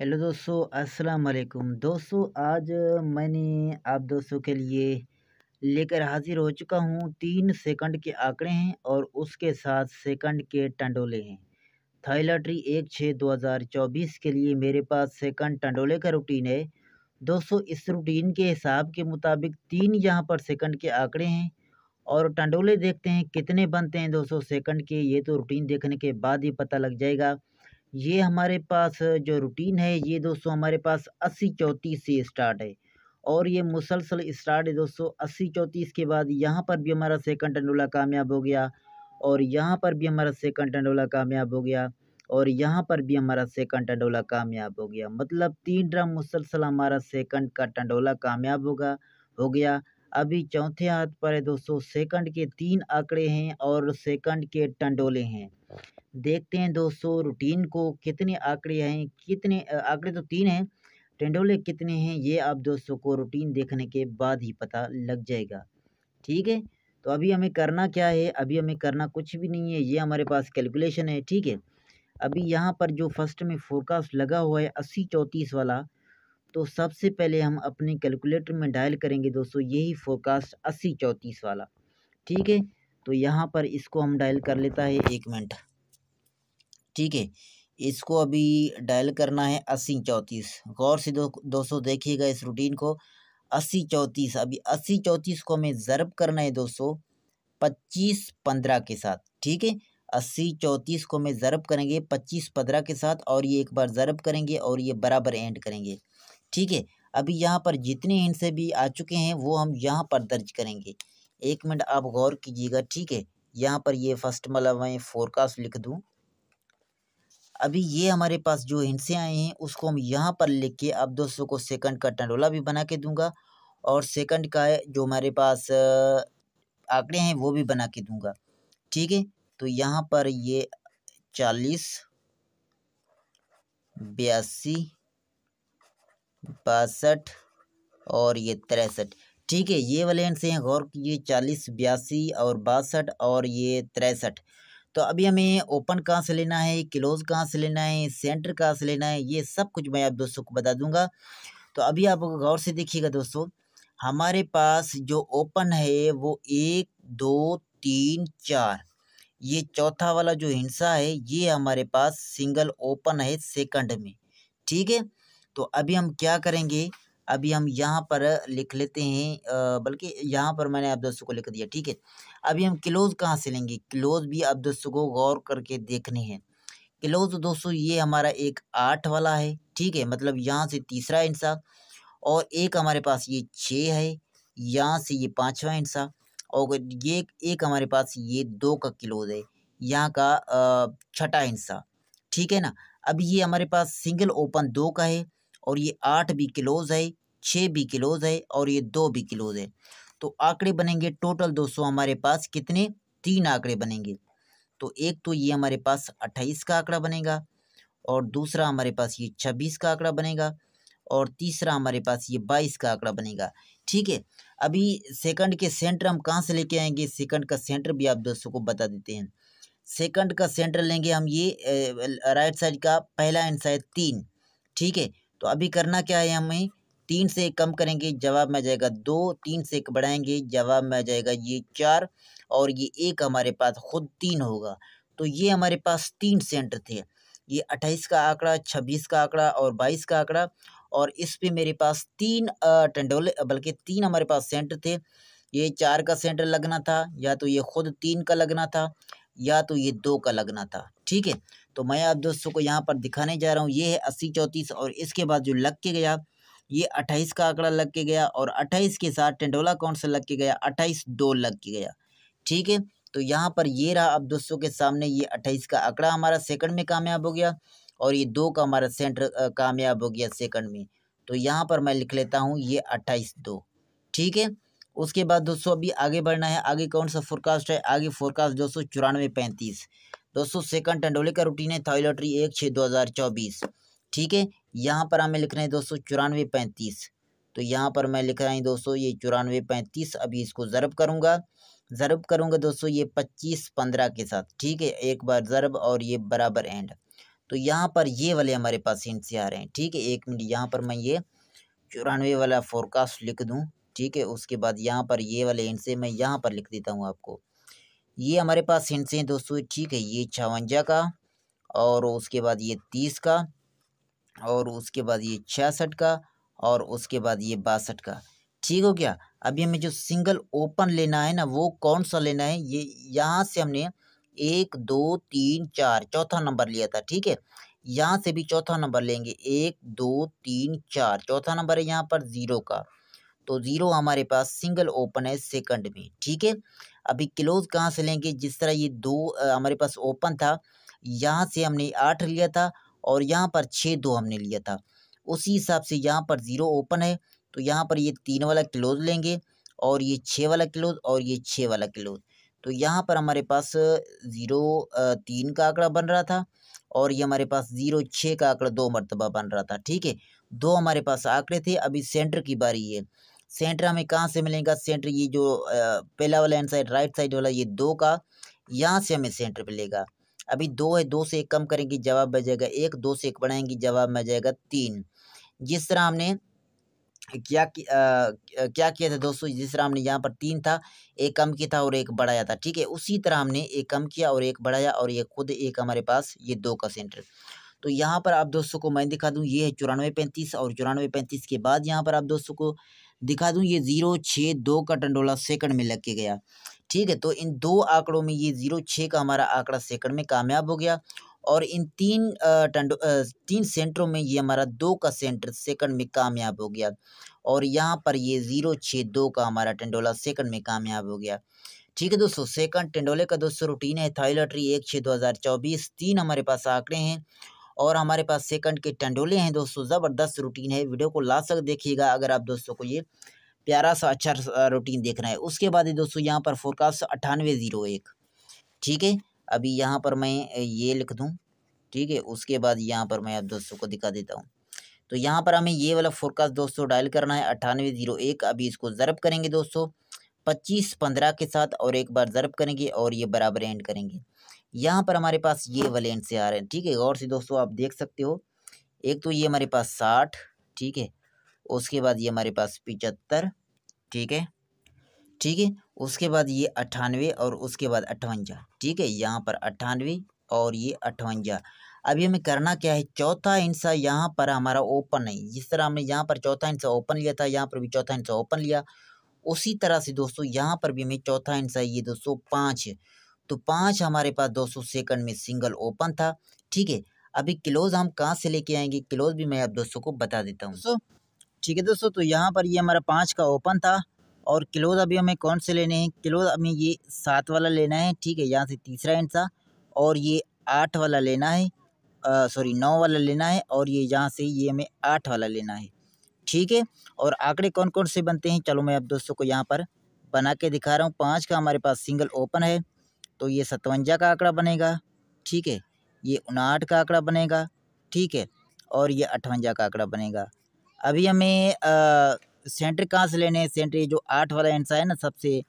Hello दोस्तों, अस्सलाम वालेकुम। दोस्तों आज मैंने आप दोस्तों के लिए लेकर हाजिर हो चुका हूँ। 3 सेकंड के आंकड़े हैं और उसके साथ सेकंड के टंडोले हैं। थाई लॉटरी 1/6/2024 के लिए मेरे पास सेकंड टंडोले का रूटीन है। दोस्तों इस रूटीन के हिसाब के मुताबिक 3 यहाँ पर सेकंड के आंकड़े हैं और टंडोले देखते हैं कितने बनते हैं दोस्तों सेकंड के। ये तो रूटीन देखने के बाद ही पता लग जाएगा। ये हमारे पास जो रूटीन है ये दोस्तों हमारे पास 80-34 से स्टार्ट है और ये मुसलसल स्टार्ट है दोस्तों। 80-34 के बाद यहाँ पर भी हमारा सेकंड टंडोला कामयाब हो गया और यहाँ पर भी हमारा सेकंड टंडोला कामयाब हो गया और यहाँ पर भी हमारा सेकंड टंडोला कामयाब हो गया। मतलब 3 ड्रम मुसलसल हमारा सेकंड का टंडोला कामयाब हो गया। अभी चौथे हाथ पर है दोस्तों, सेकंड के 3 आंकड़े हैं और सेकंड के टंडोले हैं। देखते हैं दोस्तों रूटीन को, कितने आंकड़े हैं, कितने आंकड़े तो 3 हैं, टंडोले कितने हैं ये आप दोस्तों को रूटीन देखने के बाद ही पता लग जाएगा। ठीक है? तो अभी हमें करना क्या है, अभी हमें करना कुछ भी नहीं है, ये हमारे पास कैलकुलेशन है। ठीक है? अभी यहाँ पर जो फर्स्ट में फोरकास्ट लगा हुआ है 80-34 वाला, तो सबसे पहले हम अपने कैलकुलेटर में डायल करेंगे दोस्तों यही फोरकास्ट 80-34 वाला। ठीक है? तो यहाँ पर इसको हम डायल कर लेता है, 1 मिनट। ठीक है, इसको अभी डायल करना है 80-34। गौर से दोस्तों देखिएगा इस रूटीन को। 80-34, अभी 80-34 को हमें ज़रब करना है दोस्तों 25-15 के साथ। ठीक है, 80-34 को हमें ज़रब करेंगे 25-15 के साथ और ये एक बार ज़रब करेंगे और ये बराबर एंड करेंगे। ठीक है, अभी यहाँ पर जितने हिस्से भी आ चुके हैं वो हम यहाँ पर दर्ज करेंगे। 1 मिनट आप गौर कीजिएगा। ठीक है, यहाँ पर ये फर्स्ट मतलब मैं फोरकास्ट लिख दूँ। अभी ये हमारे पास जो हिंसे आए हैं उसको हम यहाँ पर लिख के अब दोस्तों को सेकंड का टंडोला भी बना के दूंगा और सेकंड का जो हमारे पास आंकड़े हैं वो भी बना के दूंगा। ठीक है, तो यहाँ पर ये 40, 82, 62 और ये 63। ठीक है, ये वाले हिंसे हैं, गौर कीजिए 40, 82 और 62 और ये 63। तो अभी हमें ओपन कहाँ से लेना है, क्लोज कहाँ से लेना है, सेंटर कहाँ से लेना है, ये सब कुछ मैं आप दोस्तों को बता दूंगा। तो अभी आप गौर से देखिएगा दोस्तों, हमारे पास जो ओपन है वो 1, 2, 3, 4, ये चौथा वाला जो हिस्सा है ये हमारे पास सिंगल ओपन है सेकंड में। ठीक है, तो अभी हम क्या करेंगे, अभी हम यहाँ पर लिख लेते हैं, बल्कि यहाँ पर मैंने आप दोस्तों को लिख दिया। ठीक है, अभी हम क्लोज कहाँ से लेंगे, क्लोज भी आप दोस्तों को गौर करके देखने हैं। क्लोज दोस्तों ये हमारा एक 8 वाला है। ठीक है, मतलब यहाँ से तीसरा हिस्सा और एक हमारे पास ये 6 है, यहाँ से ये 5वां हिस्सा और ये एक हमारे पास ये 2 का क्लोज है, यहाँ का छठा हिस्सा। ठीक है ना, अब ये हमारे पास सिंगल ओपन 2 का है और ये 8 भी क्लोज है, 6 भी क्लोज है और ये 2 भी क्लोज है। तो आंकड़े बनेंगे टोटल दोस्तों हमारे पास कितने, 3 आंकड़े बनेंगे। तो एक तो ये हमारे पास 28 का आंकड़ा बनेगा और दूसरा हमारे पास ये 26 का आंकड़ा बनेगा और तीसरा हमारे पास ये 22 का आंकड़ा बनेगा। ठीक है, अभी सेकंड के सेंटर हम कहाँ से लेके आएंगे, सेकंड का सेंटर भी आप दोस्तों को बता देते हैं। सेकंड का सेंटर लेंगे हम ये राइट साइड का पहला आंसर है 3। ठीक है, तो अभी करना क्या है, हमें 3 से कम करेंगे जवाब में आ जाएगा 2, 3 से बढ़ाएंगे जवाब में आ जाएगा ये 4 और ये एक हमारे पास खुद 3 होगा। तो ये हमारे पास 3 सेंटर थे, ये 28 का आंकड़ा, 26 का आंकड़ा और 22 का आंकड़ा और इस पे मेरे पास 3 टंडोले बल्कि 3 हमारे पास सेंटर थे। ये 4 का सेंटर लगना था, या तो ये खुद 3 का लगना था, या तो ये 2 का लगना था। ठीक है, तो मैं आप दोस्तों को यहाँ पर दिखाने जा रहा हूँ, ये है 80-34 और इसके बाद जो लग के गया ये 28 का आंकड़ा लग के गया और 28 के साथ टंडोला कौन सा लग के गया, 28-2 लग के गया। ठीक है, तो यहाँ पर ये रहा अब दोस्तों के सामने, ये 28 का आंकड़ा हमारा सेकंड में कामयाब हो गया और ये 2 का हमारा सेंटर कामयाब हो गया सेकंड में। तो यहाँ पर मैं लिख लेता हूँ ये 28-2। ठीक है, उसके बाद दोस्तों अभी आगे बढ़ना है। आगे कौन सा फोरकास्ट है, आगे फोरकास्ट दोस्तों 94-35। दोस्तों सेकंड टंडोले का रूटीन है थाई लॉटरी 1/6/2024। ठीक है, यहाँ पर हमें लिखना है दोस्तों 94-35। तो यहाँ पर मैं लिख रहा हूँ दोस्तों ये 94-35। अभी इसको ज़रब करूँगा दोस्तों ये 25-15 के साथ। ठीक है, एक बार ज़रब और ये बराबर एंड। तो यहाँ पर ये वाले हमारे पास हिंट से आ रहे हैं। ठीक है, 1 मिनट, यहाँ पर मैं ये 94 वाला फोरकास्ट लिख दूँ। ठीक है, उसके बाद यहाँ पर ये वाले हिंट से मैं यहाँ पर लिख देता हूँ आपको। ये हमारे पास हिंट हैं दोस्तों। ठीक है, ये 56 का, और उसके बाद ये 30 का, और उसके बाद ये 66 का, और उसके बाद ये 62 का। ठीक हो गया। अभी हमें जो सिंगल ओपन लेना है ना, वो कौन सा लेना है, ये यहाँ से हमने 1 2 3 4 चौथा नंबर लिया था। ठीक है, यहाँ से भी चौथा नंबर लेंगे, 1 2 3 4 चौथा नंबर है यहाँ पर 0 का, तो 0 हमारे पास सिंगल ओपन है सेकंड में। ठीक है, अभी क्लोज कहाँ से लेंगे, जिस तरह ये 2 हमारे पास ओपन था, यहाँ से हमने 8 लिया था और यहाँ पर 6 2 हमने लिया था, उसी हिसाब से यहाँ पर 0 ओपन है, तो यहाँ पर ये 3 वाला क्लोज लेंगे, और ये 6 वाला क्लोज, और ये 6 वाला क्लोज। तो यहाँ पर हमारे पास 0 3 का आंकड़ा बन रहा था, और ये हमारे पास 0 6 का आंकड़ा 2 मरतबा बन रहा था। ठीक है, 2 हमारे पास आंकड़े थे। अभी सेंटर की बारी है। सेंटर हमें कहाँ से मिलेगा, सेंटर ये जो पहला वाला हैंड साइड राइट साइड वाला ये 2 का, यहाँ से हमें सेंटर मिलेगा। अभी 2 है, 2 से 1 कम करेंगे जवाब में जाएगा 1, 2 से 1 बढ़ाएंगे जवाब में जाएगा 3। जिस तरह हमने क्या किया था दोस्तों, जिस तरह हमने यहाँ पर 3 था, 1 कम किया था और 1 बढ़ाया था। ठीक है, उसी तरह हमने 1 कम किया और 1 बढ़ाया, और ये खुद 1 हमारे पास ये 2 का सेंटर। तो यहाँ पर आप दोस्तों को मैं दिखा दूँ, ये है 94-35, और 94-35 के बाद यहाँ पर आप दोस्तों को दिखा दूँ, ये 0 6 2 का टंडोला सेकंड में लग के गया। ठीक है, तो इन 2 आंकड़ों में ये 0 6 का हमारा आंकड़ा सेकंड में कामयाब हो गया, और इन 3 सेंटरों में ये हमारा 2 का सेंटर सेकंड में कामयाब हो गया, और यहाँ पर ये 0 6 2 का हमारा टंडोला सेकंड में कामयाब हो गया। ठीक है दोस्तों, सेकंड टंडोले का दोस्तों रूटीन है थाई लॉटरी 1/6/2024। 3 हमारे पास आंकड़े हैं, और हमारे पास सेकंड के टंडोले हैं दोस्तों। ज़बरदस्त रूटीन है, वीडियो को लास्ट तक देखिएगा अगर आप दोस्तों को ये प्यारा सा अच्छा रूटीन देखना है। उसके बाद ही दोस्तों यहाँ पर फोरकास्ट 9801। ठीक है, अभी यहाँ पर मैं ये लिख दूँ। ठीक है, उसके बाद यहाँ पर मैं आप दोस्तों को दिखा देता हूँ। तो यहाँ पर हमें ये वाला फोरकास्ट दोस्तों डायल करना है 9801। अभी इसको ज़रब करेंगे दोस्तों 25-15 के साथ, और एक बार ज़रब करेंगे और ये बराबर एंड करेंगे। यहाँ पर हमारे पास ये वाले एंड से आ रहे हैं। ठीक है, गौर से दोस्तों आप देख सकते हो, एक तो ये हमारे पास 60। ठीक है, उसके बाद ये हमारे पास 75। ठीक है, ठीक है, उसके बाद ये 98, और उसके बाद 58। ठीक है, यहाँ पर 98 और ये 58। अभी हमें करना क्या है, चौथा हिस्सा यहाँ पर हमारा ओपन है। जिस तरह हमने यहाँ पर चौथा हिस्सा ओपन लिया था, यहाँ पर भी चौथा हिस्सा ओपन लिया, उसी तरह से दोस्तों यहाँ पर भी हमें चौथा हिस्सा ये दोस्तों 5 है। तो 5 हमारे पास दोस्तों सेकंड में सिंगल ओपन था। ठीक है, अभी क्लोज हम कहाँ से लेके आएंगे, क्लोज भी मैं आप दोस्तों को बता देता हूँ दोस्तों। ठीक है दोस्तों, तो यहाँ पर ये हमारा 5 का ओपन था, और क्लोज अभी हमें कौन से लेने हैं, क्लोज हमें ये 7 वाला लेना है। ठीक है, यहाँ से तीसरा हिस्सा, और ये 8 वाला लेना है, सॉरी 9 वाला लेना है, और ये यहाँ से ये हमें 8 वाला लेना है। ठीक है, और आंकड़े कौन कौन से बनते हैं, चलो मैं आप दोस्तों को यहाँ पर बना के दिखा रहा हूँ। 5 का हमारे पास सिंगल ओपन है, तो ये 57 का आंकड़ा बनेगा। ठीक है, ये 59 का आंकड़ा बनेगा। ठीक है, और ये 58 का आंकड़ा बनेगा। अभी हमें सेंटर कहाँ से लेने हैं, सेंटर ये जो 8 वाला आंसर है ना, सबसे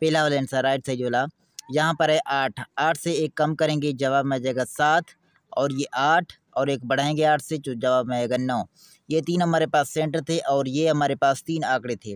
पहला वाला आंसर राइट साइड वाला, यहाँ पर है 8। 8 से 1 कम करेंगे जवाब में आ जाएगा 7, और ये 8 और 1 बढ़ाएंगे 8 से, जो जवाब में आएगा 9। ये 3 हमारे पास सेंटर थे, और ये हमारे पास 3 आंकड़े थे।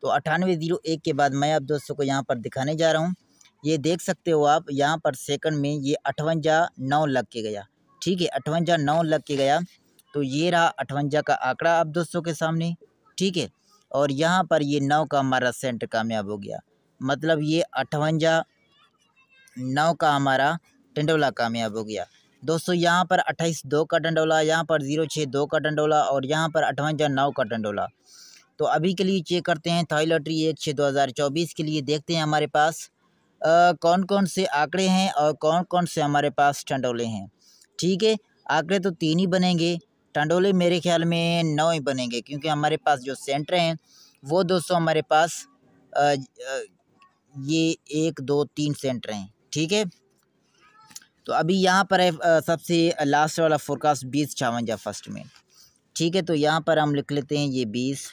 तो 9801 के बाद मैं आप दोस्तों को यहाँ पर दिखाने जा रहा हूँ। ये देख सकते हो आप, यहाँ पर सेकंड में ये 58 9 लग के गया। ठीक है, 58 9 लग के गया, तो ये रहा 58 का आंकड़ा आप दोस्तों के सामने। ठीक है, और यहाँ पर ये 9 का हमारा सेंटर कामयाब हो गया, मतलब ये 58 9 का हमारा टंडोला कामयाब हो गया दोस्तों। यहाँ पर 28 2 का टंडोला, यहाँ पर 0 6 2 का टंडोला, और यहाँ पर 58 9 का टंडोला। तो अभी के लिए चेक करते हैं थाई लॉटरी 1/6/2024 के लिए, देखते हैं हमारे पास कौन कौन से आंकड़े हैं और कौन कौन से हमारे पास टंडोले हैं। ठीक है, आंकड़े तो 3 ही बनेंगे, टंडोले मेरे ख्याल में 9 ही बनेंगे, क्योंकि हमारे पास जो सेंटर हैं वो दोस्तों हमारे पास ये 1 2 3 सेंटर हैं। ठीक है, तो अभी यहाँ पर है सबसे लास्ट वाला फोरकास्ट 20-56 फर्स्ट में। ठीक है, तो यहाँ पर हम लिख लेते हैं ये 20,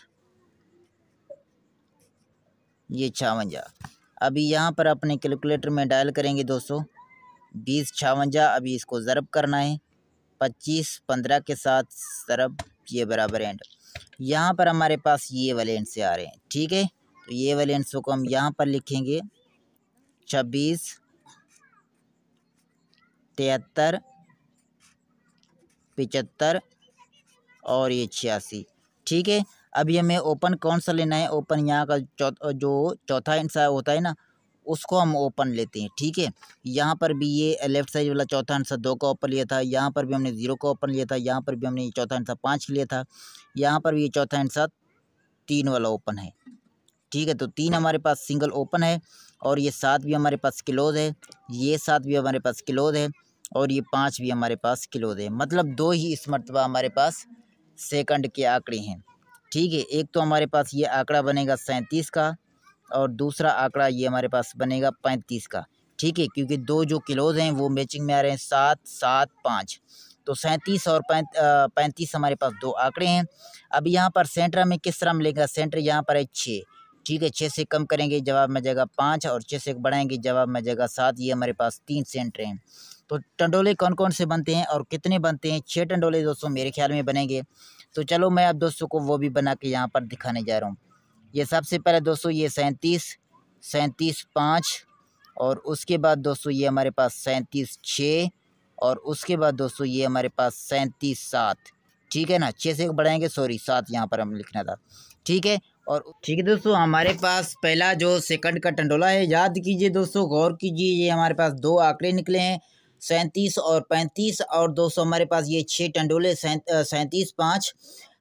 ये 56। अभी यहाँ पर अपने कैलकुलेटर में डायल करेंगे दोस्तों 20-56। अभी इसको ज़रब करना है। 25 15 के साथ सरब ये बराबर एंड। यहाँ पर हमारे पास ये वाले एंड से आ रहे हैं, ठीक है। तो ये वाले एंड्सों को हम यहाँ पर लिखेंगे 26 73 75 और ये 86, ठीक है। अभी हमें ओपन कौन सा लेना है? ओपन यहाँ का जो चौथा हिस्सा होता है ना, उसको हम ओपन लेते हैं, ठीक है। यहाँ पर भी ये लेफ्ट साइड वाला चौथा हिस्सा 2 का ओपन लिया था, यहाँ पर भी हमने 0 का ओपन लिया था, यहाँ पर भी हमने चौथा हिस्सा 5 लिया था, यहाँ पर भी ये चौथा हिस्सा 3 वाला ओपन है, ठीक है। तो 3 हमारे पास सिंगल ओपन है और ये 7 भी हमारे पास क्लोज है, ये 7 भी हमारे पास क्लोज है और ये 5 भी हमारे पास क्लोज है। मतलब 2 ही इस मर्तबा हमारे पास सेकंड के आंकड़े हैं, ठीक है। एक तो हमारे पास ये आंकड़ा बनेगा 37 का और दूसरा आंकड़ा ये हमारे पास बनेगा 35 का, ठीक है। क्योंकि 2 जो क्लोज हैं वो मैचिंग में आ रहे हैं 7 7 5। तो 37 और 35 हमारे पास 2 आंकड़े हैं। अब यहाँ पर सेंटर में किस तरह मिलेगा? सेंटर यहाँ पर है 6, ठीक है। 6 से कम करेंगे जवाब में जाएगा 5 और 6 से बढ़ाएंगे जवाब में जाएगा 7। ये हमारे पास 3 सेंटर हैं। तो टंडोले कौन कौन से बनते हैं और कितने बनते हैं? 6 टंडोले दोस्तों मेरे ख्याल में बनेंगे। तो चलो मैं आप दोस्तों को वो भी बना के यहाँ पर दिखाने जा रहा हूँ। ये सबसे पहले दोस्तों ये 37 5 और उसके बाद दोस्तों ये हमारे पास 37 6 और उसके बाद दोस्तों ये हमारे पास 37 7, ठीक है ना। 6 से बढ़ाएंगे, सॉरी 7 यहाँ पर हम लिखना था, ठीक है। और ठीक है दोस्तों, हमारे पास पहला जो सेकंड का टंडोला है, याद कीजिए दोस्तों, गौर कीजिए, ये हमारे पास 2 आंकड़े निकले हैं 37 और 35 और दोस्तों हमारे पास ये 6 टंडोले 37 5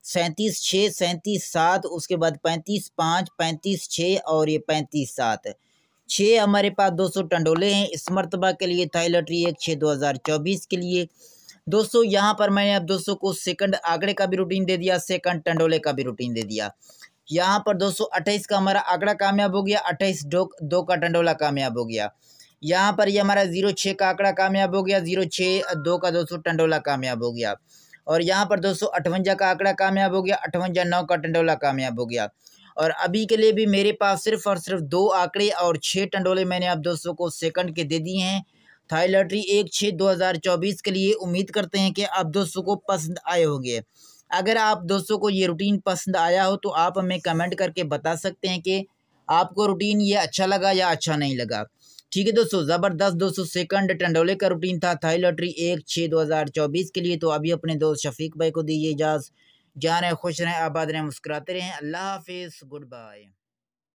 37 6 37 7, उसके बाद 35 5 35 6 और ये 35 7। 6 हमारे पास दोस्तों टंडोले हैं इस मर्तबा के लिए थाई लॉटरी 1/6 2024 के लिए। दोस्तों यहाँ पर मैंने अब दोस्तों को सेकंड आंकड़े का भी रूटीन दे दिया, सेकंड टंडोले का भी रूटीन दे दिया। यहाँ पर दोस्तों 28 का हमारा आंकड़ा कामयाब हो गया, 28 2 का टंडोला कामयाब हो गया। यहाँ पर ये हमारा 06 का आंकड़ा कामयाब हो गया, 06 2 का दोस्तों टंडोला कामयाब हो गया। और यहाँ पर दोस्तों 58 का आंकड़ा कामयाब हो गया, 58 9 का टंडोला कामयाब हो गया। और अभी के लिए भी मेरे पास सिर्फ और सिर्फ 2 आंकड़े और 6 टंडोले मैंने आप दोस्तों को सेकंड के दे दिए हैं थाई लॉटरी 1/6 2024 के लिए। उम्मीद करते हैं कि आप दोस्तों को पसंद आए होंगे। अगर आप दोस्तों को ये रूटीन पसंद आया हो तो आप हमें कमेंट करके बता सकते हैं कि आपको रूटीन ये अच्छा लगा या अच्छा नहीं लगा, ठीक है दोस्तों। ज़बरदस्त दोस्तों सेकंड टंडोले का रूटीन था थाई लॉटरी 1/6 2024 के लिए। तो अभी अपने दोस्त शफीक भाई को दीजिए इजाज़त। जान रहे, खुश रहें, आबाद रहें, मुस्कुराते रहें। अल्लाह हाफिज़, गुड बाय।